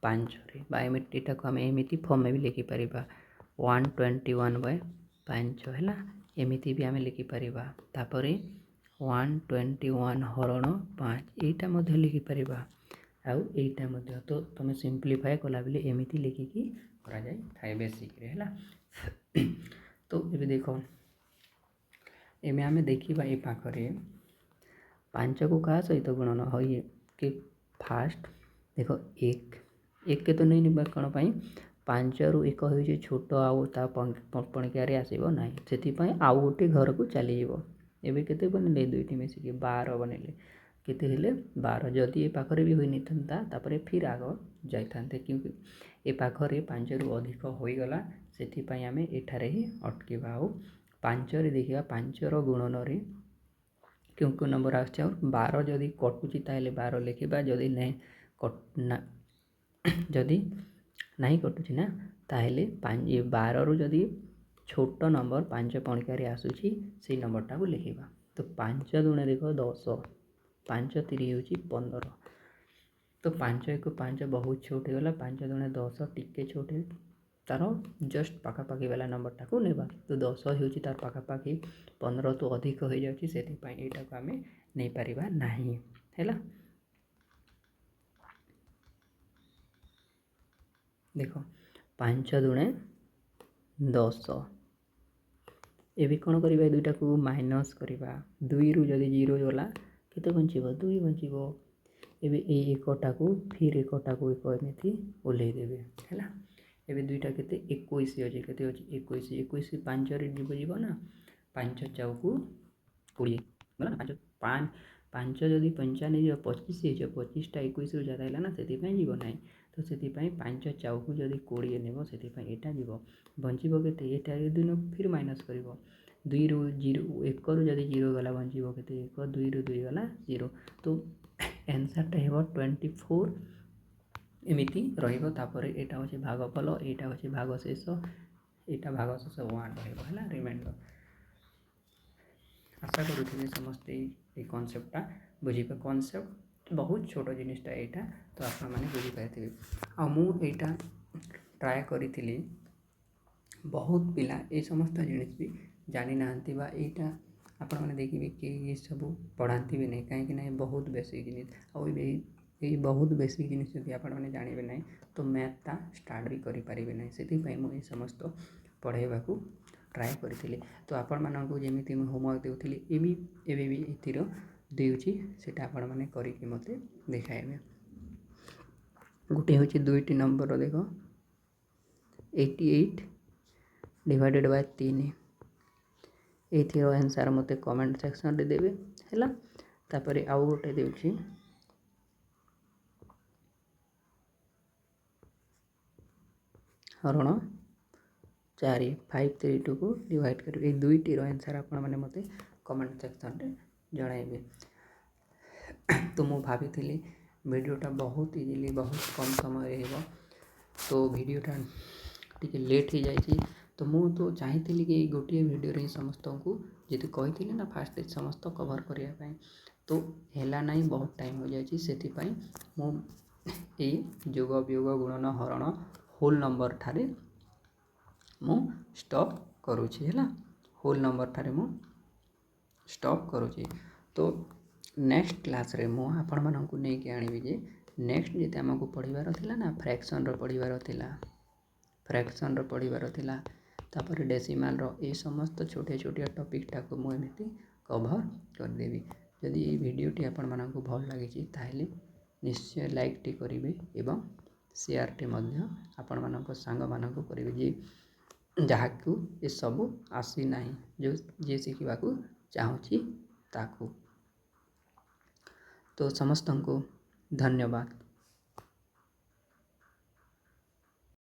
5 एमटा को आम एमती फॉर्म में भी लिखिपर 121/5 है एमती भी आम लिखिपर। तापर 121 हरण 5 यहाँ लिखिपर आउ यहाँ तो तुम सिंप्लीफाए कला बेले एमती लिखिकी करा जाए थाए बेसिक है। तो ये देख एम आम देखा ये पाखरे ପାଞ୍ଚ को क्या सहित गुणन हई कि फास्ट देख एक तो नहीं निबा कौन पाई पांच रु एक हो छोट आउ ता पणकिया आसब ना से आउ गोटे घर को चलीज एवं केते बनले दुईटी मिसिकी 12 बनले केते हेले 12 जदि ए पाखरे भी होई नि था फिर आग जाइथान्ते क्योंकि ए पाखरे 5 रु अधिक होईगला से आम एठारे ही अटकीबा आउ 5 रे देखिबा 5 रो गुणन रे क्यों क्यों नंबर आस 12 जदि कटुची ताहले 12 लिखिबा जदि नहीं ना जदि नहीं कटुची ना ताहले 12 रु जदि छोट नंबर 5 पणिकार आसूची से नंबरटा को लिखिबा तो 5 दुणे देख 10 5 3 होची 15 तो 5 1 5 बहुत छोट गला 5 दुणे 10 टिके छोट तार जस्ट पाखापाखी वाला नंबरटा को नेबा तो 10 होची तार पाखापाखी 15 तो अधिक हो जाउची सेति पई एटा को आमे नै परिबा नाही हैला। देखो 5 दुणे 10 एबे कौन करिबा दुईटा को माइनस करिबा 2 रु जदि 0 गला केते बंचिबो 2 बंचिबो एबे ए एकटा को फिर एकटा को एक एमिति ओल्हे देबे हैला। एबे दुईटा केते 21 अछि केते अछि 21 21 5 रे जीवो ना 5 चाउ को 20 गला ना 5 5 जदि 5 नै जीव 25 हे 25 टा 21 रु ज्यादा हैला ना सेति पई जीवो नै तो सेति पई 5 चाउ को जदि 20 नेबो सेति पई एटा जीवो बंचिबो केते एटा रे दुनो फिर माइनस करिवो 2 रु 0 1 रु जदि 0 गला बंचिबो केते 1 2 रु 2 गला 0 तो आंसर टा हेबो 24 एमिति रहिबो तापर एटा होचे भागफल एटा होचे भागशेष एटा भागशेष 1 रहिबो हैला रिमाइंडर। आशा करूँ समस्ते ये कॉन्सेप्टा बुझीपा कॉन्सेप्ट बहुत छोट जिनिसटा एटा तो आप मैंने बुझीपारे आ मुझा ट्राए करी बहुत पिला ये समस्त जिनिस भी जानी ना यहाँ आपण मैंने देखिए कि ये सब पढ़ाती भी नहीं कहीं बहुत बेसिक जिनिस आ ये बहुत बेसिक जिनिस जब आपण मैंने जानवे ना तो मैथटा स्टार्ट भी करें ना से मुझे समस्त पढ़ाइबा को ट्राए करी तो आपण मानक जमी होमवर्क देउथिली एबी भी एथिर देउची सेटा आपण माने करिकि मते देखाइबे। गोटे होची दुईटी नंबर देख 88 डिवाइडेड बाय 3 एथिर आंसर मते कमेंट सेक्शन रे देबे हैला। तापरे आउ गोटे देउची हरण 4 532 को डिवाइड करेंगे दुईटी आंसर आपण मैंने मते कमेंट सेक्शन रे जणाइबे। तो मु भाभी वीडियोटा बहुत इजिली बहुत कम समय रहिबो तो वीडियोटा टिके लेट हो जाइए तो मु तो चाहती कि गोटे वीडियो रे समस्त को जी कही ना फास्ट समस्त कवर करने तो हैला ना बहुत टाइम हो जाए से मु जोग वियोग गुणन हरण होल नंबर ठारे मु स्टॉप करुछि हैला होल नंबर ठारे मु स्टॉप करुछि। तो नेक्स्ट क्लास रे मु आपण मानकु नै के आनिबि जे नेक्स्ट जेते हमकु पढिबार थिला ना फ्रैक्शन रो पढिबार थिला तापर डेसिमल रो ए समस्त छोटे छोटे टॉपिक टा को मु एमिति कवर कर देबी। यदि ये वीडियोटी आपण मानकु भल लागिछि ताहेले निश्चय लाइक टी करिवे एवं शेयर टी मध्य आपण मानक सांग मानकु करिवे जे जहाकु ए सब आसी नाही जो जे शिखिबाकु चाहूछि ताकू। तो समस्तंको धन्यवाद।